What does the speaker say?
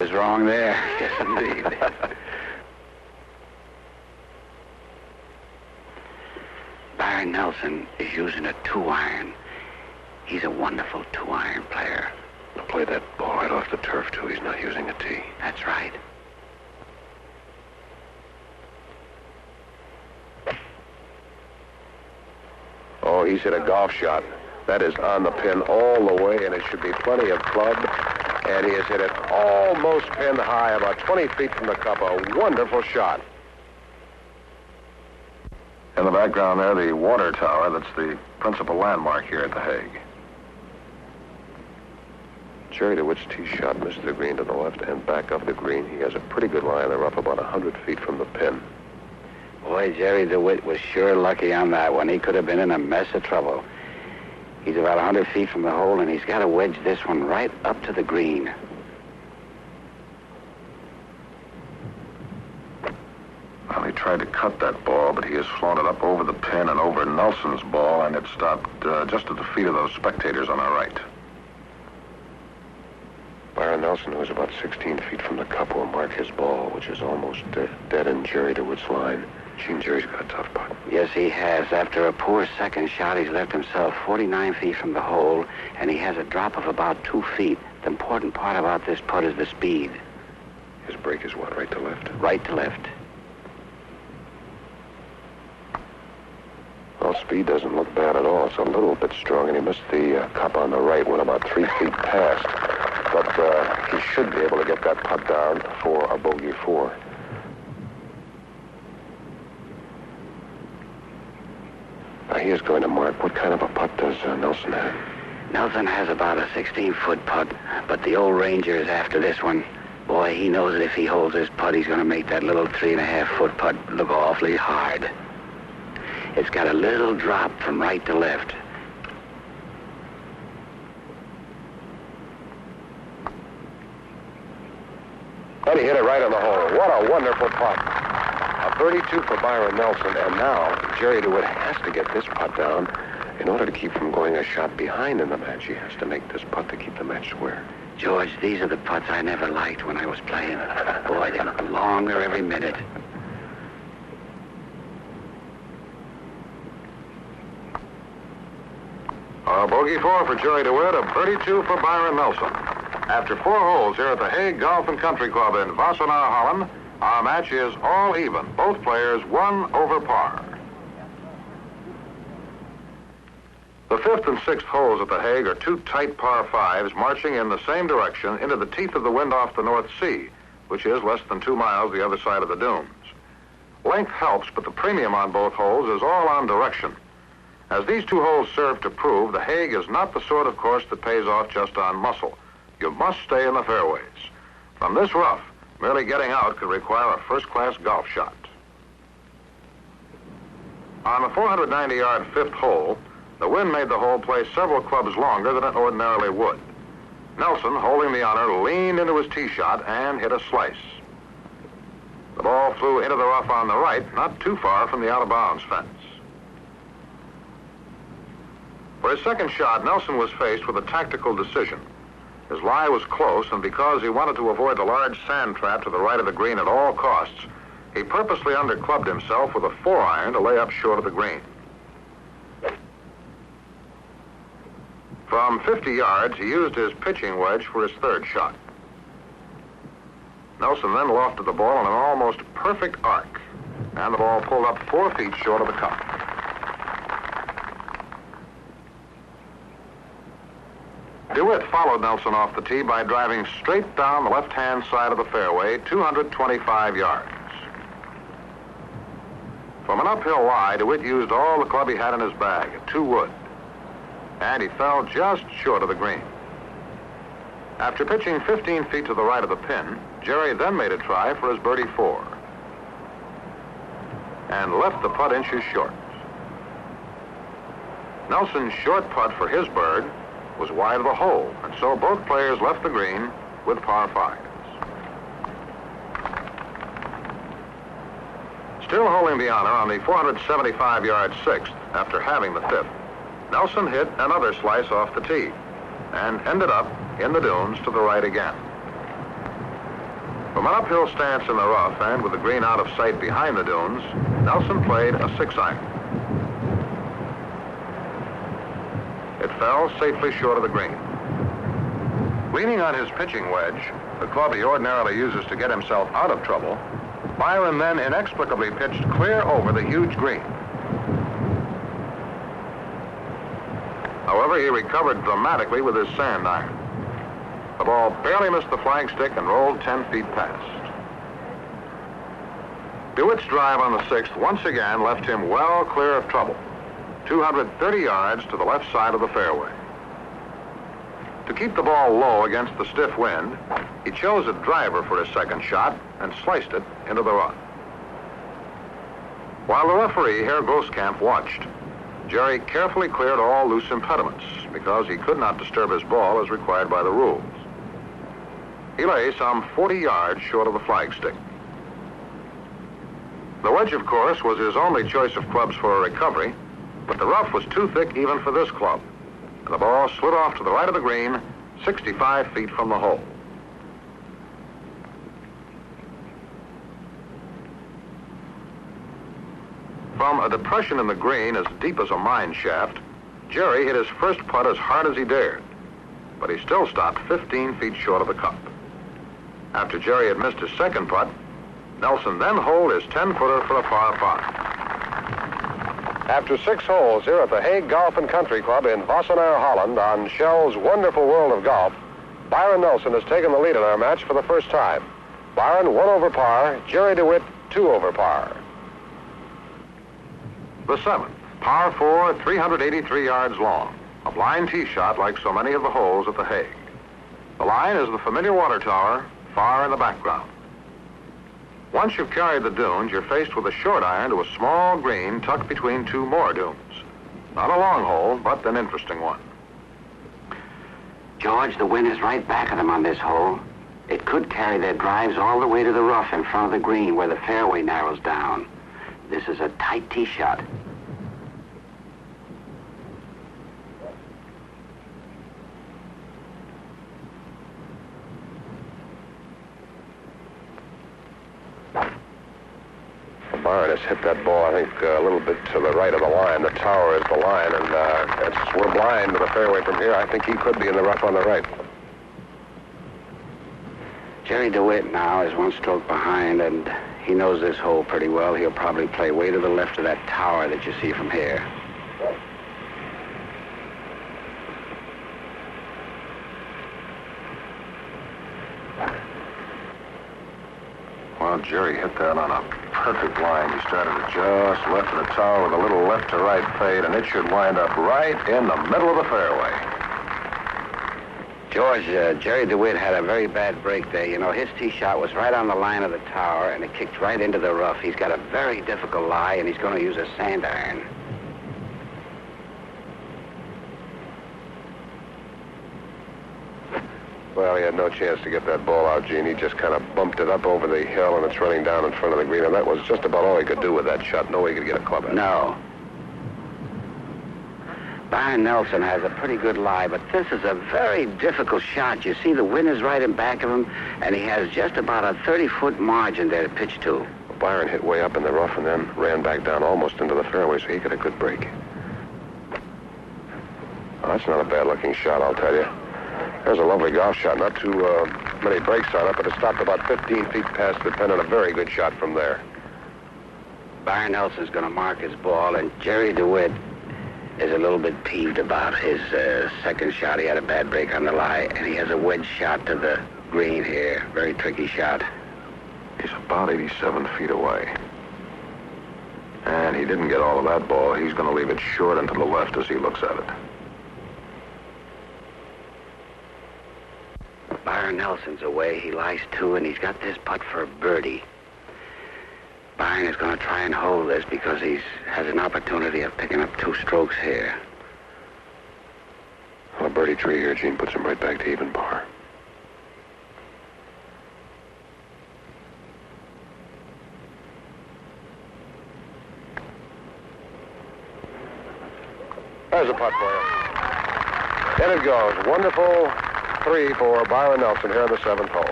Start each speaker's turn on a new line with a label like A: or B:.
A: Is wrong there.
B: Yes, indeed.
A: Byron Nelson is using a 2-iron. He's a wonderful 2-iron player.
B: He'll play that ball right off the turf, too. He's not using a tee.
A: That's right.
B: Oh, he's hit a golf shot. That is on the pin all the way, and it should be plenty of club. And he has hit it almost pin high, about 20 feet from the cup. A wonderful shot.
C: In the background there, the water tower that's the principal landmark here at The Hague.
B: Gerry De Wit's tee shot missed the green to the left and back of the green. He has a pretty good lie in the rough, about 100 feet from the pin.
A: Boy, Gerry De Wit was sure lucky on that one. He could have been in a mess of trouble. He's about 100 feet from the hole, and he's got to wedge this one right up to the green.
C: Well, he tried to cut that ball, but he has flown it up over the pin and over Nelson's ball, and it stopped just at the feet of those spectators on our right.
B: Byron Nelson, who's about 16 feet from the cup, will mark his ball, which is almost dead in Gerry De Wit's line. Gene, Jerry's got a tough putt.
A: Yes, he has. After a poor second shot, he's left himself 49 feet from the hole, and he has a drop of about 2 feet. The important part about this putt is the speed.
B: His break is what, right to left?
A: Right to left.
B: Well, speed doesn't look bad at all. It's a little bit strong, and he missed the cup on the right, went about 3 feet past. But he should be able to get that putt down for a bogey 4. He is going to mark. What kind of a putt does Nelson have?
A: Nelson has about a 16-foot putt, but the old Ranger is after this one. Boy, he knows that if he holds this putt, he's going to make that little 3.5-foot putt look awfully hard. It's got a little drop from right to left.
B: But he hit it right on the hole. What a wonderful putt. A 32 for Byron Nelson, and now Gerry De Wit has to get this putt down. In order to keep from going a shot behind in the match, he has to make this putt to keep the match square.
A: George, these are the putts I never liked when I was playing. Boy, they look longer every minute.
C: A bogey 4 for Gerry De Wit, a birdie 2 for Byron Nelson. After 4 holes here at the Hague Golf and Country Club in Wassenaar, Holland, our match is all even. Both players 1 over par. The 5th and 6th holes at the Hague are 2 tight par 5s marching in the same direction into the teeth of the wind off the North Sea, which is less than 2 miles the other side of the dunes. Length helps, but the premium on both holes is all on direction. As these 2 holes serve to prove, the Hague is not the sort of course that pays off just on muscle. You must stay in the fairways. From this rough, merely getting out could require a first-class golf shot. On the 490-yard 5th hole, the wind made the hole play several clubs longer than it ordinarily would. Nelson, holding the honor, leaned into his tee shot and hit a slice. The ball flew into the rough on the right, not too far from the out-of-bounds fence. For his second shot, Nelson was faced with a tactical decision. His lie was close, and because he wanted to avoid the large sand trap to the right of the green at all costs, he purposely underclubbed himself with a 4-iron to lay up short of the green. From 50 yards, he used his pitching wedge for his 3rd shot. Nelson then lofted the ball in an almost perfect arc, and the ball pulled up 4 feet short of the cup. De Wit followed Nelson off the tee by driving straight down the left-hand side of the fairway, 225 yards. From an uphill lie, De Wit used all the club he had in his bag, a 2-wood, and he fell just short of the green. After pitching 15 feet to the right of the pin, Gerry then made a try for his birdie 4 and left the putt inches short. Nelson's short putt for his bird was wide of the hole, and so both players left the green with par 5s. Still holding the honor on the 475-yard 6th after having the 5th, Nelson hit another slice off the tee and ended up in the dunes to the right again. From an uphill stance in the rough and with the green out of sight behind the dunes, Nelson played a 6-iron. It fell safely short of the green. Leaning on his pitching wedge, the club he ordinarily uses to get himself out of trouble, Byron then inexplicably pitched clear over the huge green. However, he recovered dramatically with his sand iron. The ball barely missed the flagstick and rolled 10 feet past. De Wit's drive on the 6th once again left him well clear of trouble, 230 yards to the left side of the fairway. To keep the ball low against the stiff wind, he chose a driver for his second shot and sliced it into the rough. While the referee, Herr Groskamp, watched, Gerry carefully cleared all loose impediments because he could not disturb his ball as required by the rules. He lay some 40 yards short of the flagstick. The wedge, of course, was his only choice of clubs for a recovery, but the rough was too thick even for this club, and the ball slid off to the right of the green, 65 feet from the hole. From a depression in the green as deep as a mine shaft, Gerry hit his first putt as hard as he dared, but he still stopped 15 feet short of the cup. After Gerry had missed his second putt, Nelson then holed his 10-footer for a par 5.
B: After 6 holes here at the Haag Golf and Country Club in Wassenaar, Holland, on Shell's Wonderful World of Golf, Byron Nelson has taken the lead in our match for the first time. Byron 1 over par, Gerry De Wit 2 over par.
C: The 7th, par 4, 383 yards long, a blind tee shot like so many of the holes at the Haag. The line is the familiar water tower, far in the background. Once you've carried the dunes, you're faced with a short iron to a small green tucked between 2 more dunes. Not a long hole, but an interesting one.
A: George, the wind is right back of them on this hole. It could carry their drives all the way to the rough in front of the green where the fairway narrows down. This is a tight tee shot.
B: Byron has hit that ball, I think, a little bit to the right of the line. The tower is the line, and we're blind to the fairway from here. I think he could be in the rough on the right.
A: Gerry De Wit now is 1 stroke behind, and he knows this hole pretty well. He'll probably play way to the left of that tower that you see from here.
C: Well, Gerry hit that on a perfect line. He started it just left of the tower with a little left to right fade, and it should wind up right in the middle of the fairway.
A: George, Gerry De Wit had a very bad break there. You know, his tee shot was right on the line of the tower, and it kicked right into the rough. He's got a very difficult lie, and he's going to use a sand iron.
B: Well, he had no chance to get that ball out, Gene. He just kind of bumped it up over the hill, and it's running down in front of the green, and that was just about all he could do with that shot. No way he could get a club at it.
A: No. Byron Nelson has a pretty good lie, but this is a very difficult shot. You see the wind is right in back of him, and he has just about a 30-foot margin there to pitch to.
B: Byron hit way up in the rough and then ran back down almost into the fairway, so he got a good break. Well, that's not a bad-looking shot, I'll tell you. There's a lovely golf shot, not too many breaks on it, but it stopped about 15 feet past the pin, and a very good shot from there.
A: Byron Nelson's going to mark his ball, and Gerry De Wit is a little bit peeved about his second shot. He had a bad break on the lie, and he has a wedge shot to the green here. Very tricky shot.
C: He's about 87 feet away. And he didn't get all of that ball. He's going to leave it short and to the left as he looks at it.
A: Byron Nelson's away. He lies 2, and he's got this putt for a birdie. Byron is going to try and hold this because he has an opportunity of picking up 2 strokes here.
B: Well, a birdie tree here, Gene, puts him right back to even par. There's a putt for you. In it goes. Wonderful 3 for Byron Nelson here in the 7th hole.